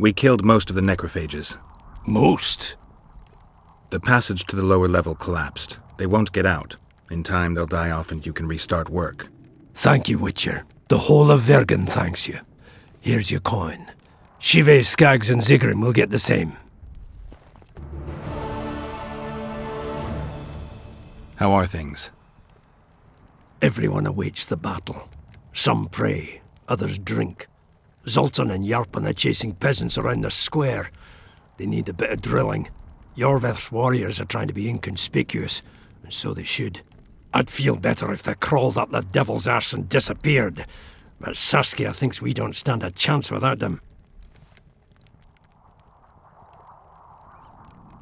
We killed most of the necrophages. Most? The passage to the lower level collapsed. They won't get out. In time, they'll die off and you can restart work. Thank you, Witcher. The whole of Vergen thanks you. Here's your coin. Shive, Skaggs, and Zigrim will get the same. How are things? Everyone awaits the battle. Some pray, others drink. Zoltan and Yarpan are chasing peasants around the square. They need a bit of drilling. Yorveth's warriors are trying to be inconspicuous, and so they should. I'd feel better if they crawled up the devil's arse and disappeared, but Saskia thinks we don't stand a chance without them.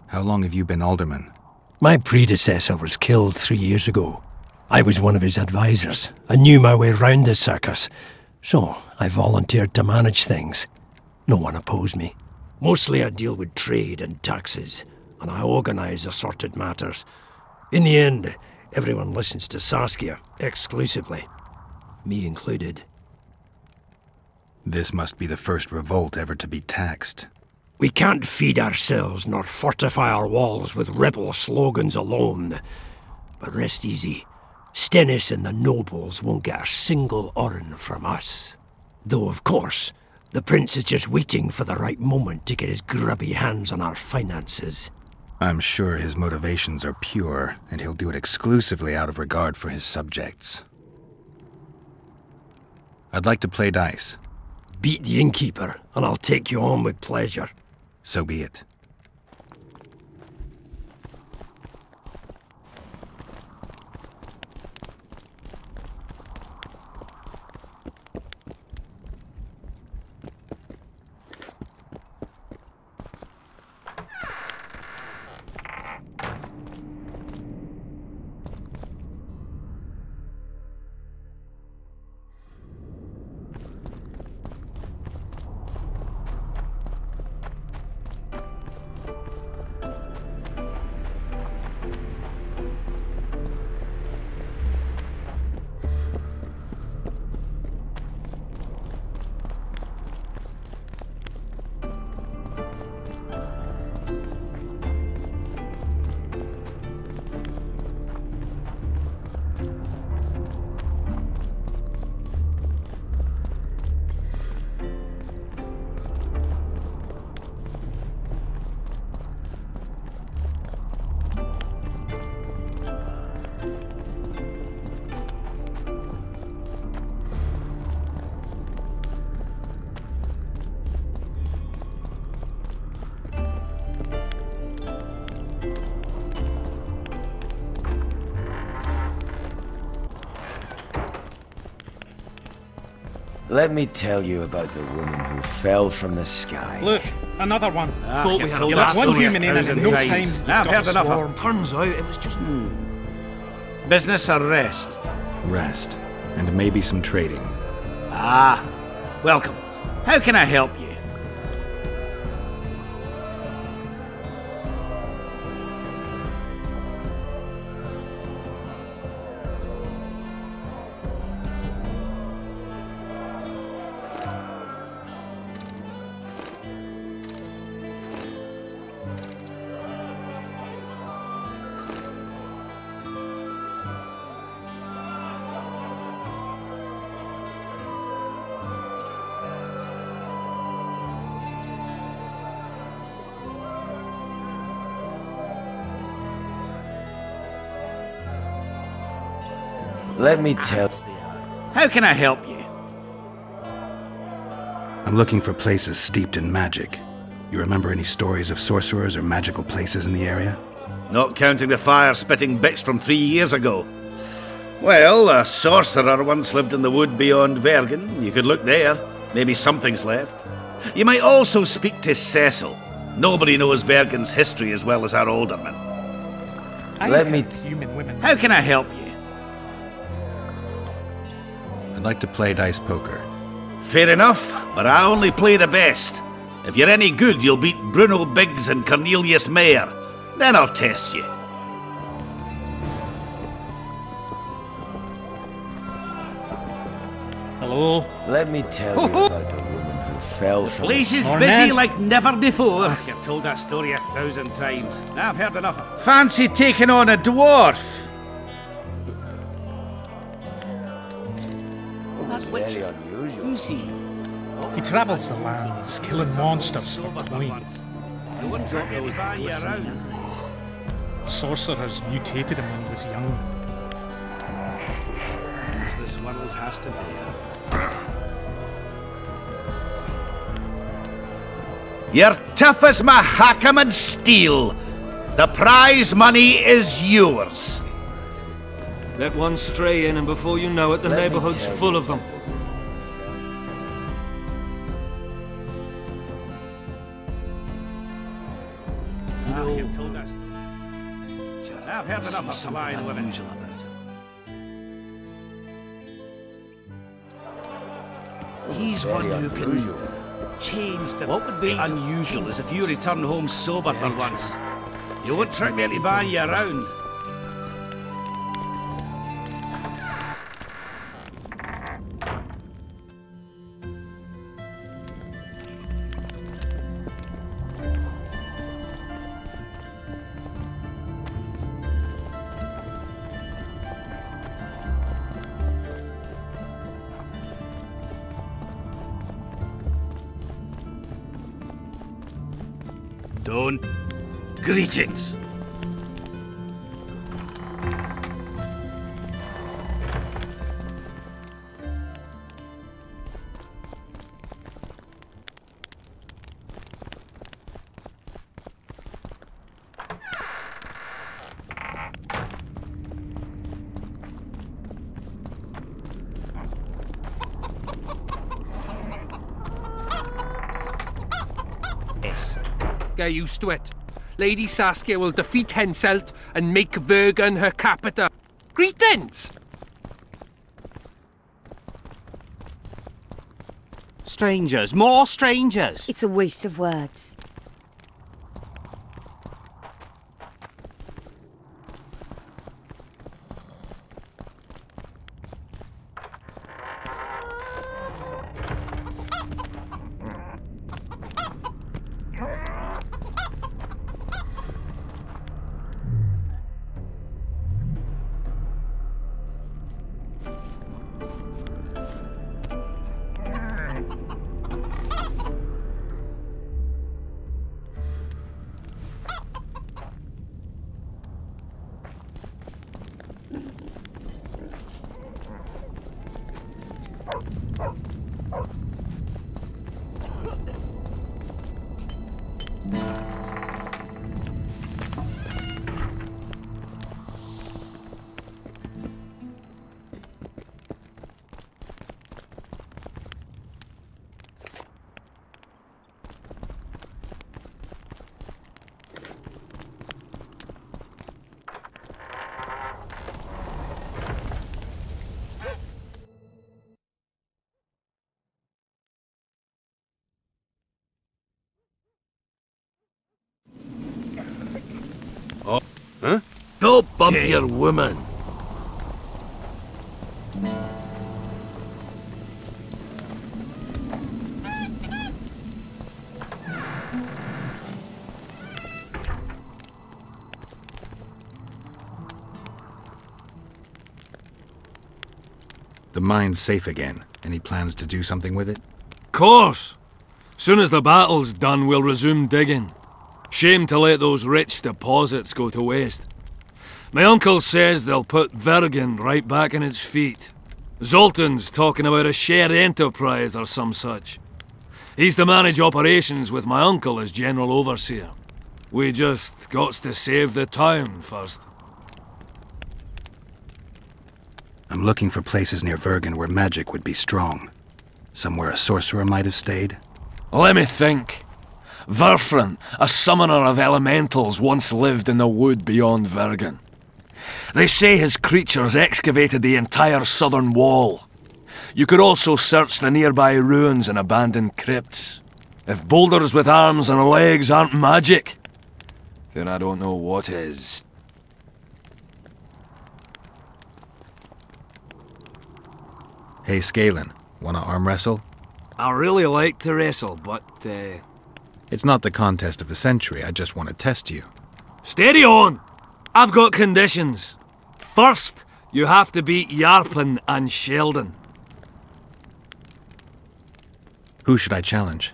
How long have you been alderman? My predecessor was killed 3 years ago. I was one of his advisors. I knew my way round the circus, so I volunteered to manage things. No one opposed me. Mostly I deal with trade and taxes, and I organize assorted matters. In the end, everyone listens to Saskia, exclusively. Me included. This must be the first revolt ever to be taxed. We can't feed ourselves nor fortify our walls with rebel slogans alone. But rest easy. Stennis and the nobles won't get a single oren from us. Though, of course, the prince is just waiting for the right moment to get his grubby hands on our finances. I'm sure his motivations are pure, and he'll do it exclusively out of regard for his subjects. I'd like to play dice. Beat the innkeeper, and I'll take you on with pleasure. So be it. Let me tell you about the woman who fell from the sky. Look, another one. Thought we had You let one lots human in and no time. I've heard enough of. Turns out it was just... Business or rest? Rest. And maybe some trading. Ah, welcome. How can I help you? Let me tell... How can I help you? I'm looking for places steeped in magic. You remember any stories of sorcerers or magical places in the area? Not counting the fire-spitting bits from 3 years ago. Well, a sorcerer once lived in the wood beyond Vergen. You could look there. Maybe something's left. You might also speak to Cecil. Nobody knows Vergen's history as well as our alderman. Let me... Human women. How can I help you? I'd like to play dice poker. Fair enough, but I only play the best. If you're any good, you'll beat Bruno Biggs and Cornelius Mayer. Then I'll test you. Hello? Let me tell you about the woman who fell from Place the is Morning. busy like never before. You've told that story 1,000 times. Now I've heard enough. Fancy taking on a dwarf? That's very unusual. Who's he? He travels the lands, killing monsters for coin. I wouldn't drop those van you around. Sorcerers mutated him when he was young. As this world has to bear. You're tough as Mahakam steel. The prize money is yours. Let one stray in, and before you know it, the Let me neighborhood's tell full you. of them. You know, you've told us. Now I've heard enough of flying with it. He's Very one who can unusual. change the... What would be unusual is if you return home sober for once. You won't trick me into buying you around. Don't. Greetings. Yes. Get used to it. Lady Saskia will defeat Henselt and make Vergen her capital. Greetings! Strangers, more strangers. It's a waste of words. Go bump your woman. The mine's safe again. Any plans to do something with it? Course! Soon as the battle's done, we'll resume digging. Shame to let those rich deposits go to waste. My uncle says they'll put Vergen right back on its feet. Zoltan's talking about a shared enterprise or some such. He's to manage operations with my uncle as general overseer. We just got to save the town first. I'm looking for places near Vergen where magic would be strong. Somewhere a sorcerer might have stayed. Let me think. Verfrin, a summoner of elementals, once lived in the wood beyond Vergen. They say his creatures excavated the entire southern wall. You could also search the nearby ruins and abandoned crypts. If boulders with arms and legs aren't magic, then I don't know what is. Hey, Scalen, wanna arm wrestle? I really like to wrestle, but, It's not the contest of the century, I just want to test you. Steady on! I've got conditions. First, you have to beat Yarpen and Sheldon. Who should I challenge?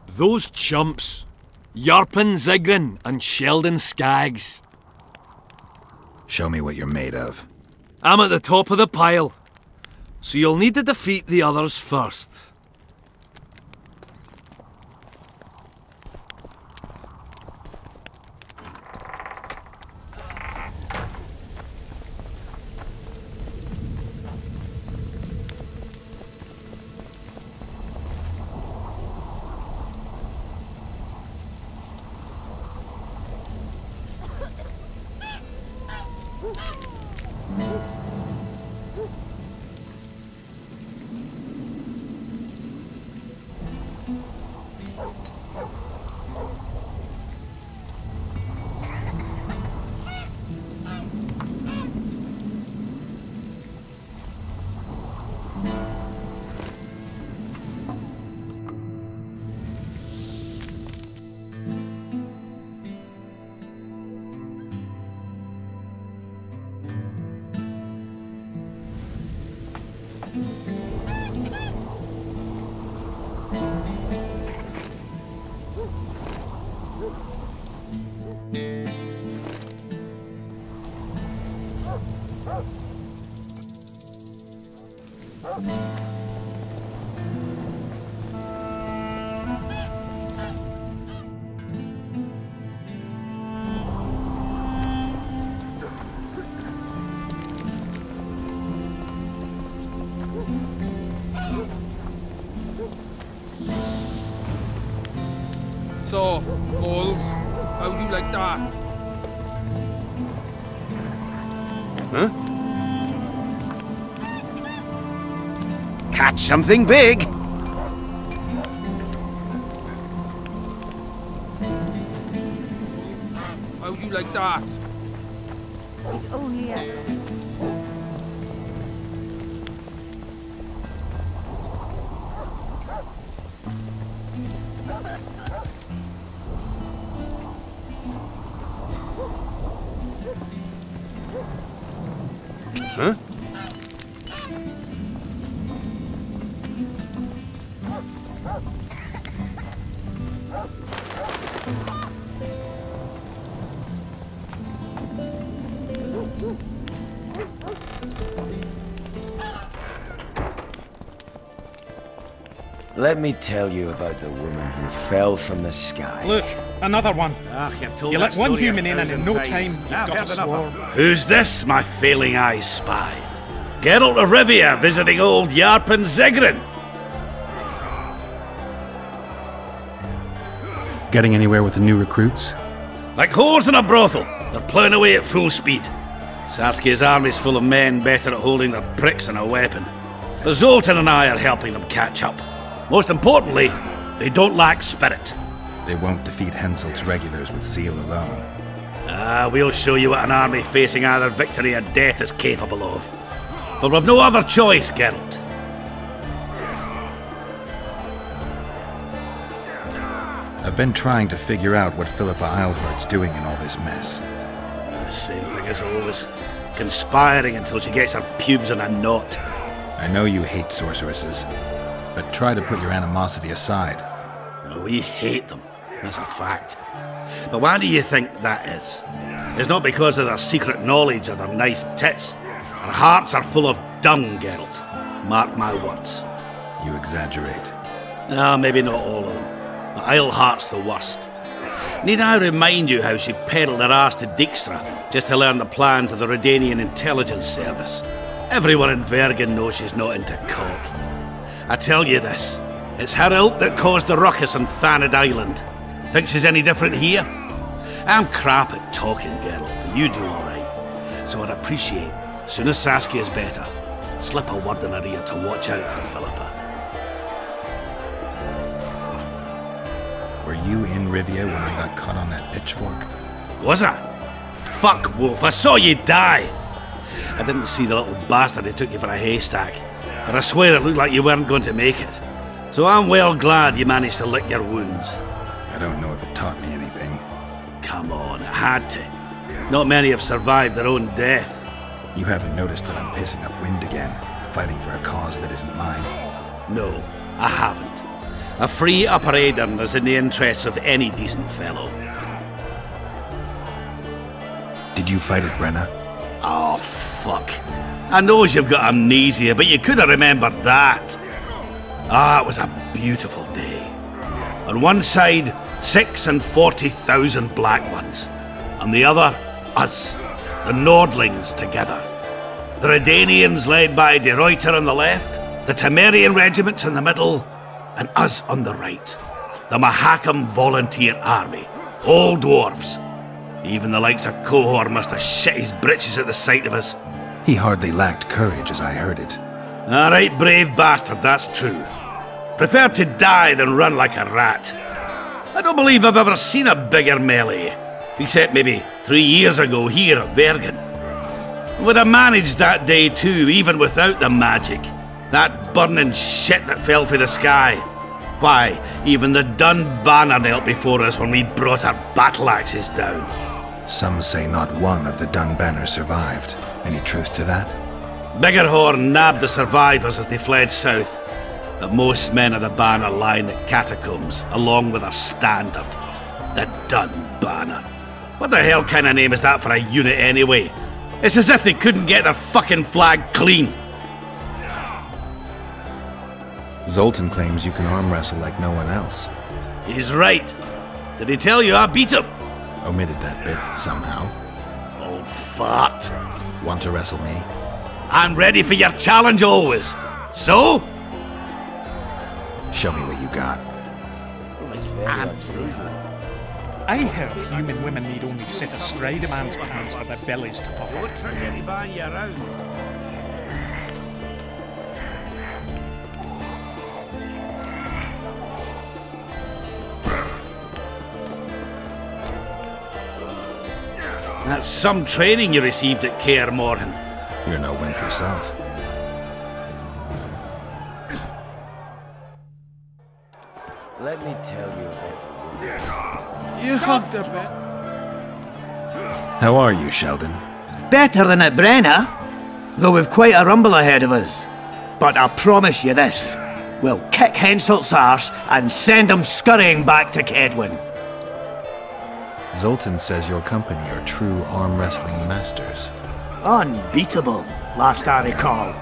Those chumps. Yarpen Zigrin and Sheldon Skaggs. Show me what you're made of. I'm at the top of the pile, so you'll need to defeat the others first. So, Moles, how do you like that? Huh? Catch something big! How do you like that? It's only a... Huh? Let me tell you about the woman who fell from the sky. Look, another one. You've told You that let one story human in and in no 1,000 time times. you've I've got a heard enough swarm. of it. Who's this, my failing eyes spy? Geralt of Rivia visiting old Yarpen Zigrin. Getting anywhere with the new recruits? Like whores in a brothel, they're ploughing away at full speed. Sarski's army's full of men better at holding their pricks than a weapon. The Zoltan and I are helping them catch up. Most importantly, they don't lack spirit. They won't defeat Henselt's regulars with zeal alone. We'll show you what an army facing either victory or death is capable of. For we've no other choice, Geralt. I've been trying to figure out what Philippa Eilhart's doing in all this mess. Same thing as always. Conspiring until she gets her pubes in a knot. I know you hate sorceresses, but try to put your animosity aside. We hate them, that's a fact. But why do you think that is? It's not because of their secret knowledge or their nice tits. Their hearts are full of dung, Geralt. Mark my words. You exaggerate. No, maybe not all of them. But Eilhart's the worst. Need I remind you how she peddled her arse to Dijkstra just to learn the plans of the Redanian intelligence service? Everyone in Vergen knows she's not into cock. I tell you this, it's her ilk that caused the ruckus on Thanad Island. Think she's any different here? I'm crap at talking, Geralt, but you do alright. So I'd appreciate, as soon as Saskia's better, slip a word in her ear to watch out for Philippa. Were you in Rivia when I got caught on that pitchfork? Was I? Fuck, Wolf, I saw you die! I didn't see the little bastard who took you for a haystack, but I swear it looked like you weren't going to make it. So I'm well glad you managed to lick your wounds. I don't know if it taught me anything. Come on, it had to. Not many have survived their own death. You haven't noticed that I'm pissing up wind again, fighting for a cause that isn't mine? No, I haven't. A free Upper Aedirn is in the interests of any decent fellow. Did you fight at Brenna? Oh, fuck. I knows you've got amnesia, but you could have remembered that. Ah, it was a beautiful day. On one side, 6 and 40,000 black ones. On the other, us, the Nordlings together. The Redanians led by De Ruyter on the left, the Temerian regiments in the middle, and us on the right. The Mahakam Volunteer Army. All dwarves. Even the likes of Cohor must have shit his britches at the sight of us. He hardly lacked courage as I heard it. A right brave bastard, that's true. Preferred to die than run like a rat. I don't believe I've ever seen a bigger melee, except maybe 3 years ago here at Vergen. Would have managed that day too, even without the magic. That burning shit that fell from the sky. Why, even the Dun Banner knelt before us when we brought our battle axes down. Some say not one of the Dun Banner survived. Any truth to that? Biggerhorn nabbed the survivors as they fled south, but most men of the Banner lie in the catacombs, along with their standard, the Dun Banner. What the hell kind of name is that for a unit anyway? It's as if they couldn't get their fucking flag clean. Zoltan claims you can arm wrestle like no one else. He's right. Did he tell you I beat him? Omitted that bit, somehow. Oh, fart. Want to wrestle me? I'm ready for your challenge always. So? Show me what you got. I heard human women need only sit astride a man's pants for their bellies to puff up. That's some training you received at Kaer Morhen. You're no wimp yourself. Let me tell you about You hugged her, Bet. How are you, Sheldon? Better than at Brenna, though we've quite a rumble ahead of us. But I promise you this, we'll kick Henselt's arse and send him scurrying back to Kedwin. Zoltan says your company are true arm wrestling masters. Unbeatable, last I recall.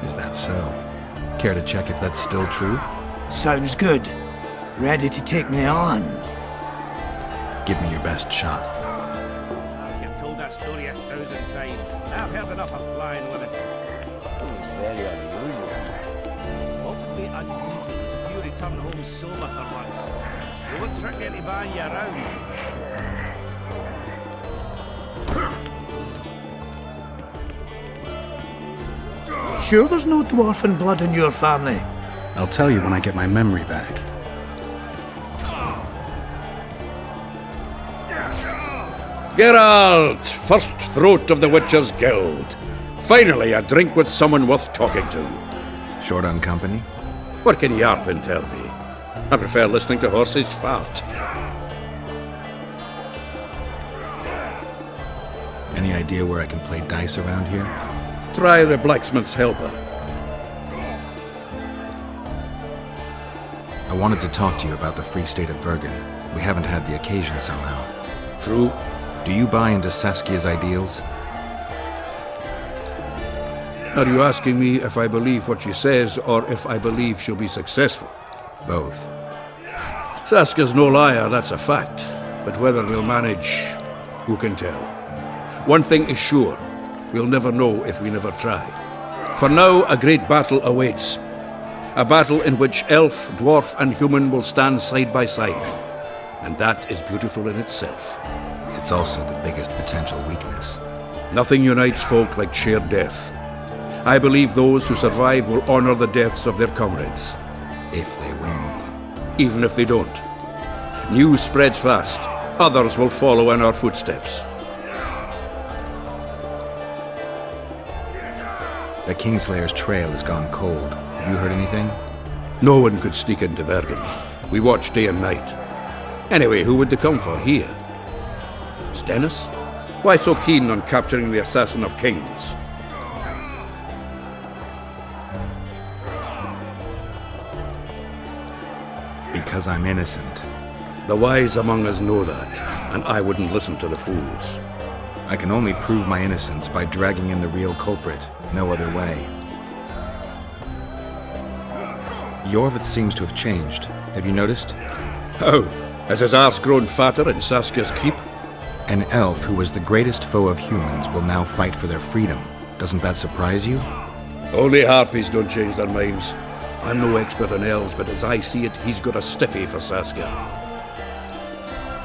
Is that so? Care to check if that's still true? Sounds good. Ready to take me on? Give me your best shot. You've told that story 1,000 times. I've heard enough of flying women. it was very unusual. What would be unusual is if you return home sober for once. You won't trick anybody around. Sure there's no dwarfen blood in your family? I'll tell you when I get my memory back. Geralt, first throat of the Witcher's Guild. Finally, a drink with someone worth talking to. Short on company? What can Yarpin tell me? I prefer listening to horses fart. Any idea where I can play dice around here? Try the blacksmith's helper. I wanted to talk to you about the Free State of Vergen. We haven't had the occasion somehow. True. Do you buy into Saskia's ideals? Are you asking me if I believe what she says, or if I believe she'll be successful? Both. Saskia's no liar, that's a fact. But whether we'll manage, who can tell? One thing is sure, we'll never know if we never try. For now, a great battle awaits. A battle in which elf, dwarf, and human will stand side by side. And that is beautiful in itself. It's also the biggest potential weakness. Nothing unites folk like shared death. I believe those who survive will honor the deaths of their comrades. If they win. Even if they don't. News spreads fast. Others will follow in our footsteps. The Kingslayer's trail has gone cold. Have you heard anything? No one could sneak into Bergen. We watched day and night. Anyway, who would they come for here? Stennis? Why so keen on capturing the assassin of kings? Because I'm innocent. The wise among us know that, and I wouldn't listen to the fools. I can only prove my innocence by dragging in the real culprit. No other way. Yorvith seems to have changed. Have you noticed? How? Has his arse grown fatter in Saskia's keep? An elf who was the greatest foe of humans will now fight for their freedom. Doesn't that surprise you? Only harpies don't change their minds. I'm no expert on elves, but as I see it, he's got a stiffy for Saskia.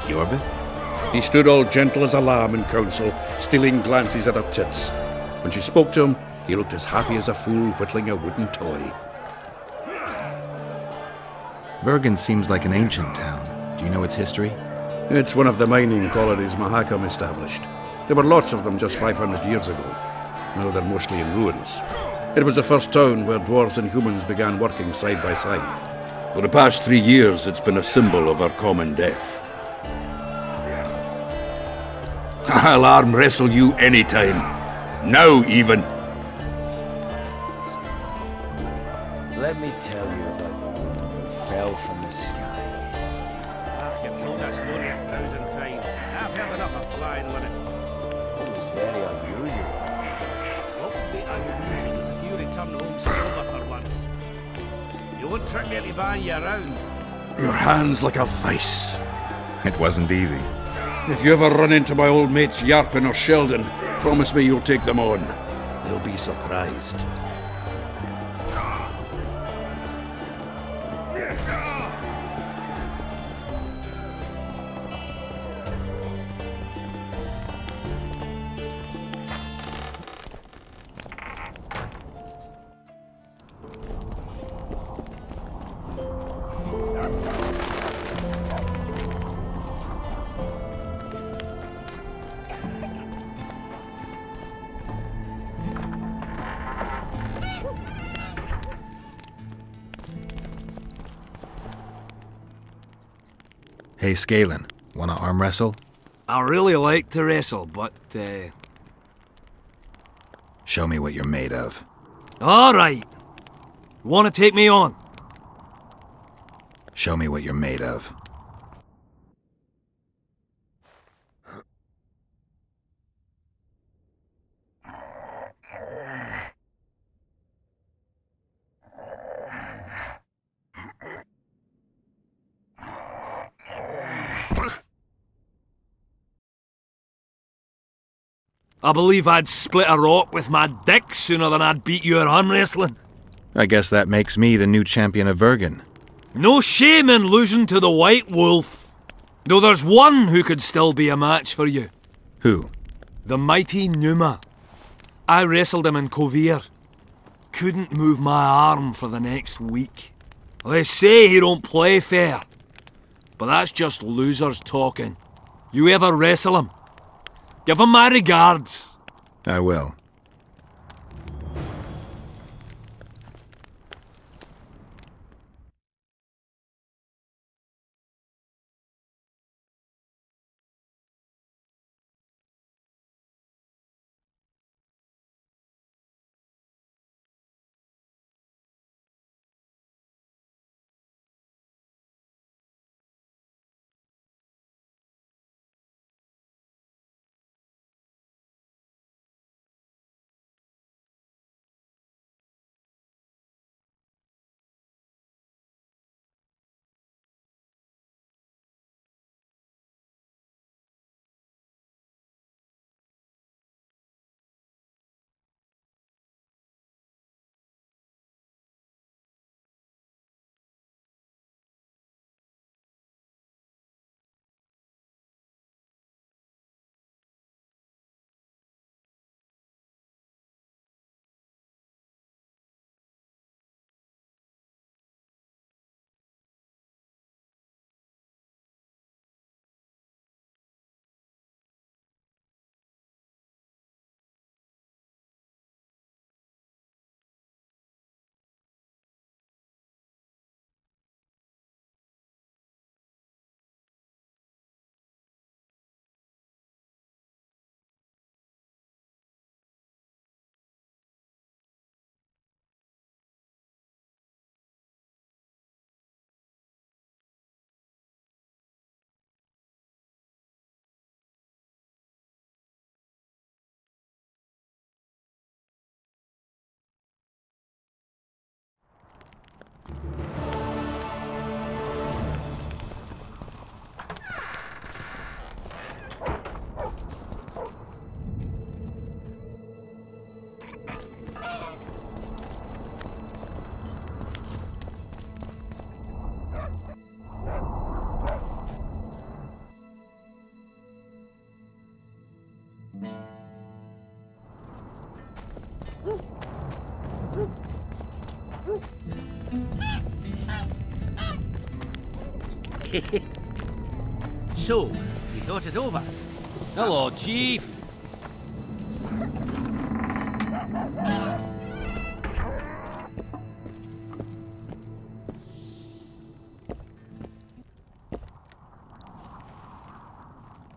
Yorvith? He stood all gentle as a lamb in council, stealing glances at her tits. When she spoke to him, he looked as happy as a fool whittling a wooden toy. Bergen seems like an ancient town. Do you know its history? It's one of the mining colonies Mahakam established. There were lots of them just 500 years ago. Now they're mostly in ruins. It was the first town where dwarves and humans began working side by side. For the past 3 years, it's been a symbol of our common death. I'll arm wrestle you anytime. Now, even. Let me tell you about the woman who fell from the sky. You've told that story 1,000 times. I've heard enough of flying with it. It was very unusual. What would be unusual is if you return home sober for once. You won't trick me into buying you around. Your hand's like a vice. It wasn't easy. If you ever run into my old mates Yarpin or Sheldon, promise me you'll take them on. They'll be surprised. Hey, Scalen, wanna arm wrestle? I really like to wrestle, but, Show me what you're made of. Alright. Wanna take me on? Show me what you're made of. I believe I'd split a rock with my dick sooner than I'd beat you at arm wrestling. I guess that makes me the new champion of Bergen. No shame in losing to the White Wolf. Though there's one who could still be a match for you. Who? The mighty Numa. I wrestled him in Kovir. Couldn't move my arm for the next week. They say he don't play fair. But that's just losers talking. You ever wrestle him? Give him my regards. I will. So, you thought it over? Hello, Chief.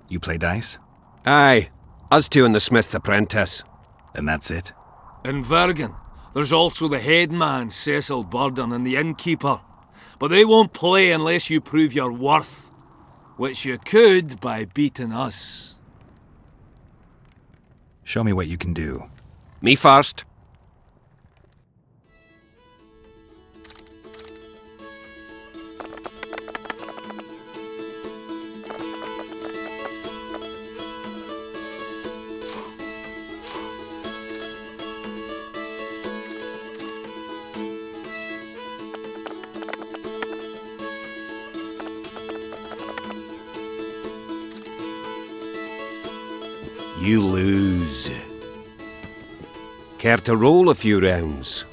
You play dice? Aye. Us two and the Smith's apprentice. And that's it? In Vergen, there's also the headman, Cecil Burden, and the innkeeper. But they won't play unless you prove your worth. Which you could by beating us. Show me what you can do. Me first. You lose. Care to roll a few rounds?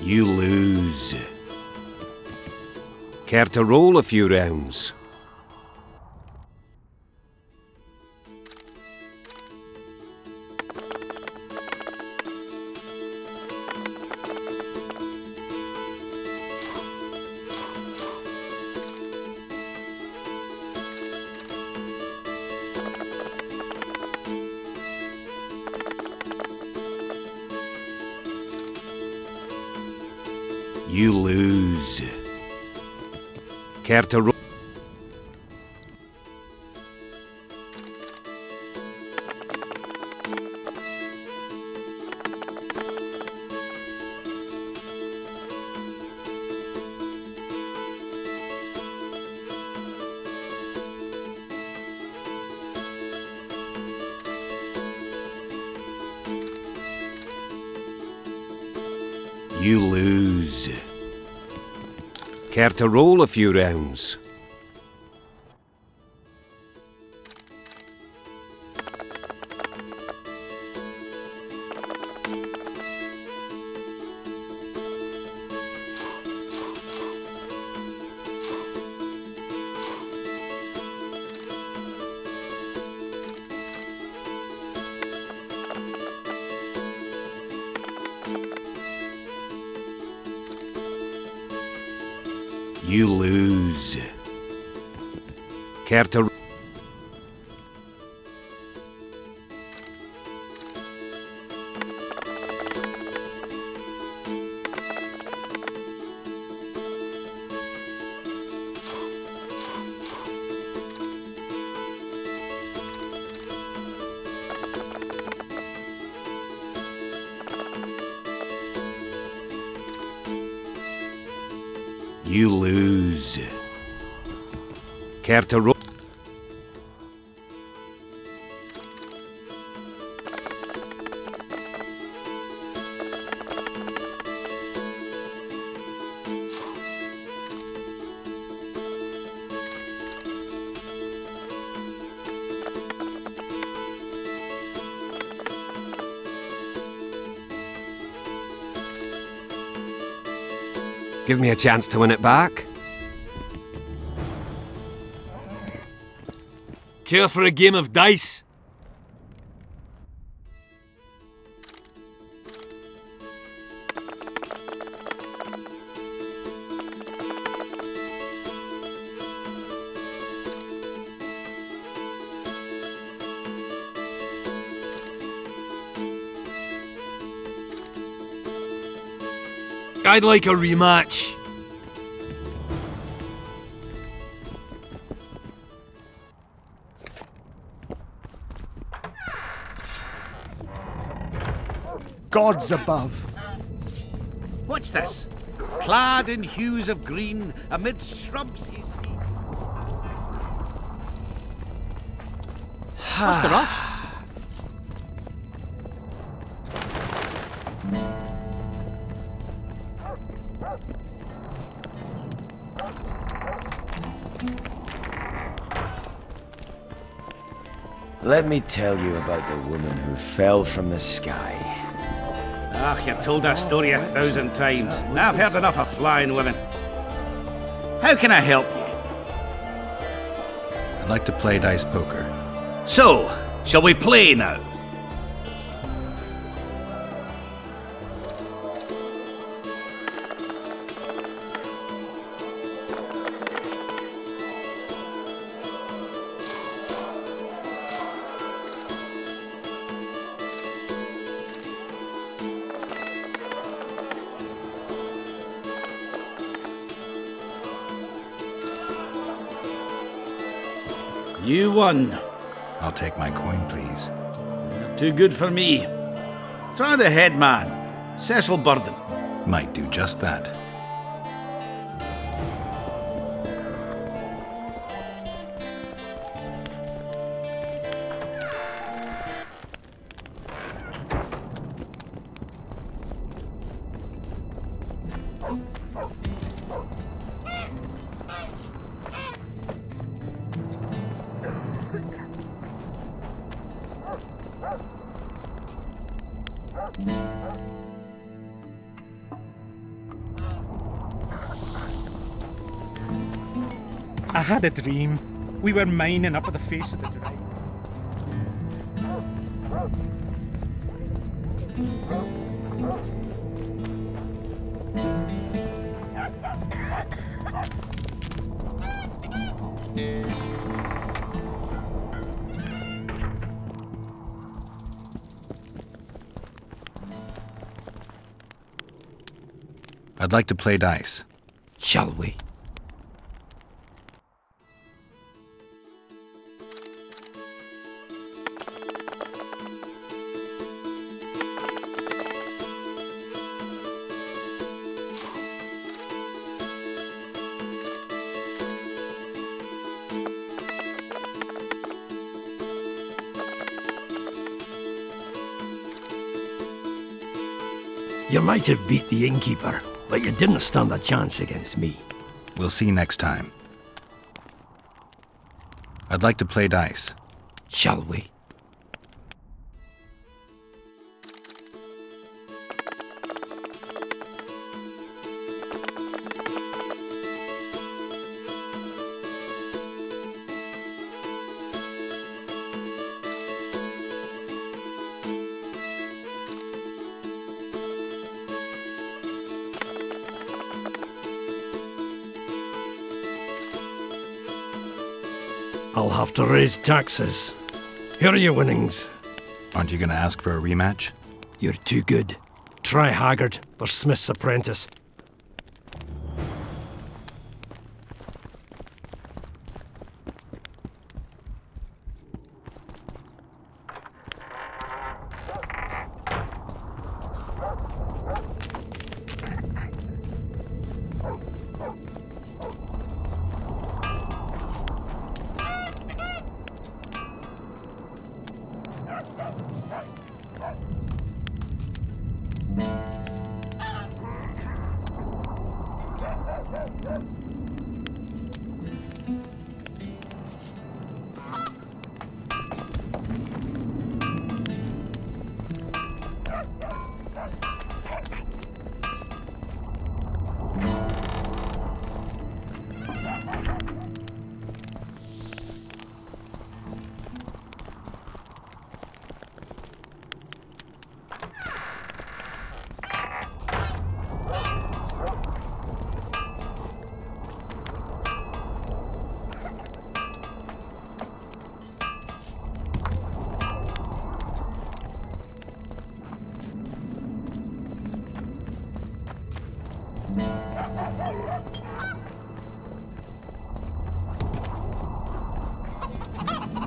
You lose. Care to roll a few rounds? You lose. Care to roll? You lose. Care to roll a few rounds? You lose. Care to... You lose. Care to roll? Give me a chance to win it back. Care for a game of dice? I'd like a rematch. Gods above. What's this? clad in hues of green, amidst shrubs ye see. What's the rush? Let me tell you about the woman who fell from the sky. Ah, you've told that story 1,000 times. I've heard enough of flying women. How can I help you? I'd like to play dice poker. So, shall we play now? You won. I'll take my coin, please. Too good for me. Try the head man, Cecil Burden. Might do just that. I had a dream. We were mining up at the face of the drive. I'd like to play dice. Shall we? You might have beat the innkeeper, but you didn't stand a chance against me. We'll see next time. I'd like to play dice. Shall we? I'll have to raise taxes. Here are your winnings. Aren't you going to ask for a rematch? You're too good. Try Haggard or Smith's apprentice.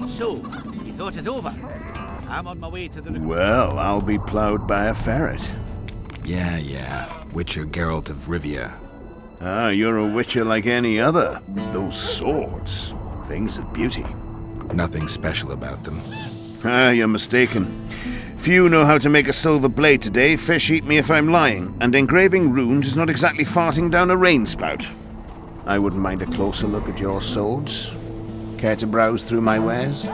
So, you thought it over? I'm on my way to the... Well, I'll be ploughed by a ferret. Yeah. Witcher Geralt of Rivia. Ah, you're a witcher like any other. Those swords, things of beauty. Nothing special about them. Ah, you're mistaken. Few know how to make a silver blade today, fish eat me if I'm lying, and engraving runes is not exactly farting down a rain spout. I wouldn't mind a closer look at your swords. Care to browse through my wares?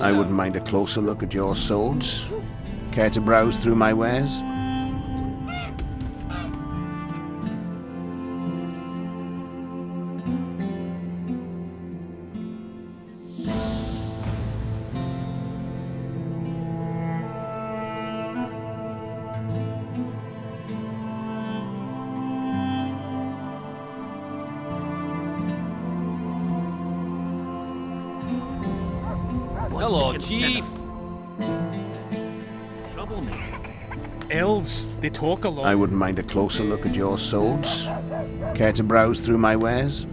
I wouldn't mind a closer look at your swords. Care to browse through my wares? Hello, Chief. Troublemaker. Elves, they talk a lot. I wouldn't mind a closer look at your swords. Care to browse through my wares?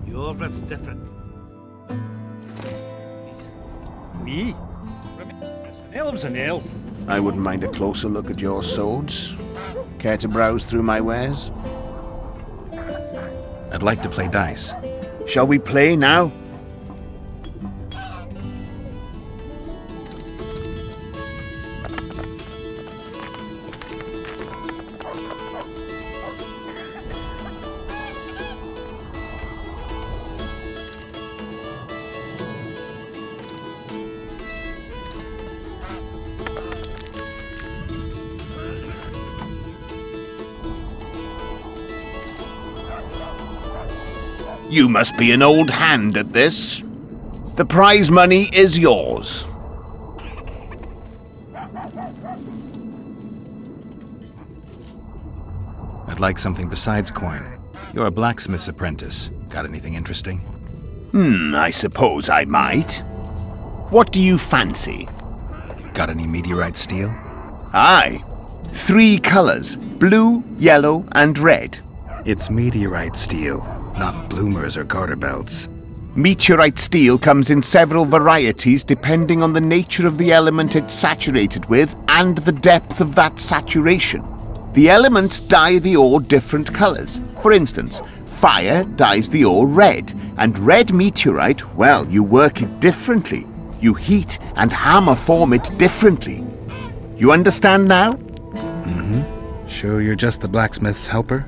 Yours is different. Me? An elf's an elf. I wouldn't mind a closer look at your swords. Care to browse through my wares? I'd like to play dice. Shall we play now? You must be an old hand at this. The prize money is yours. I'd like something besides coin. You're a blacksmith's apprentice. Got anything interesting? I suppose I might. What do you fancy? Got any meteorite steel? Aye. 3 colors, blue, yellow, and red. It's meteorite steel, not bloomers or garter belts. Meteorite steel comes in several varieties depending on the nature of the element it's saturated with and the depth of that saturation. The elements dye the ore different colors. For instance, fire dyes the ore red, and red meteorite, well, you work it differently. You heat and hammer form it differently. You understand now? Sure you're just the blacksmith's helper?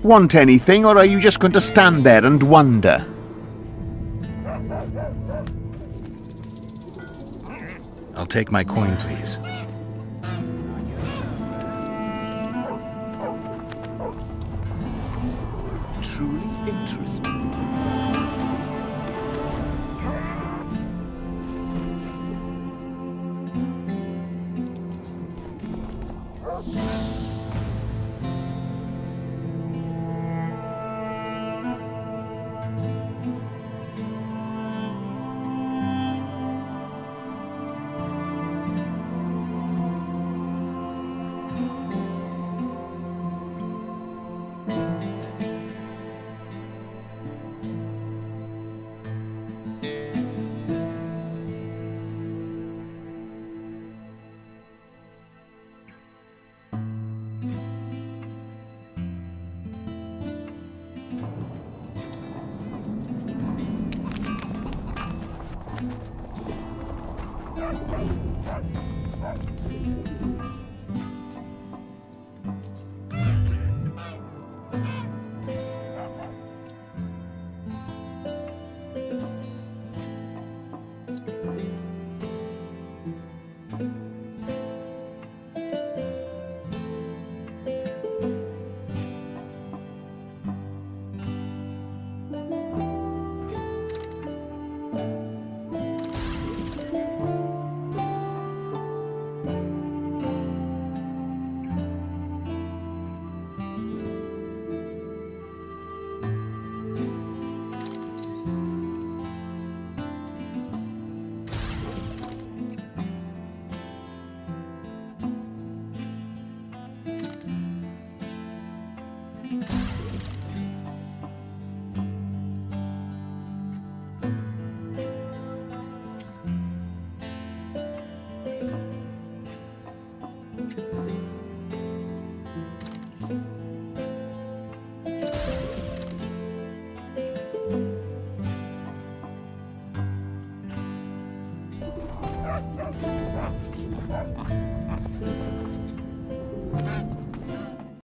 Want anything, or are you just going to stand there and wonder? I'll take my coin, please. Truly interesting.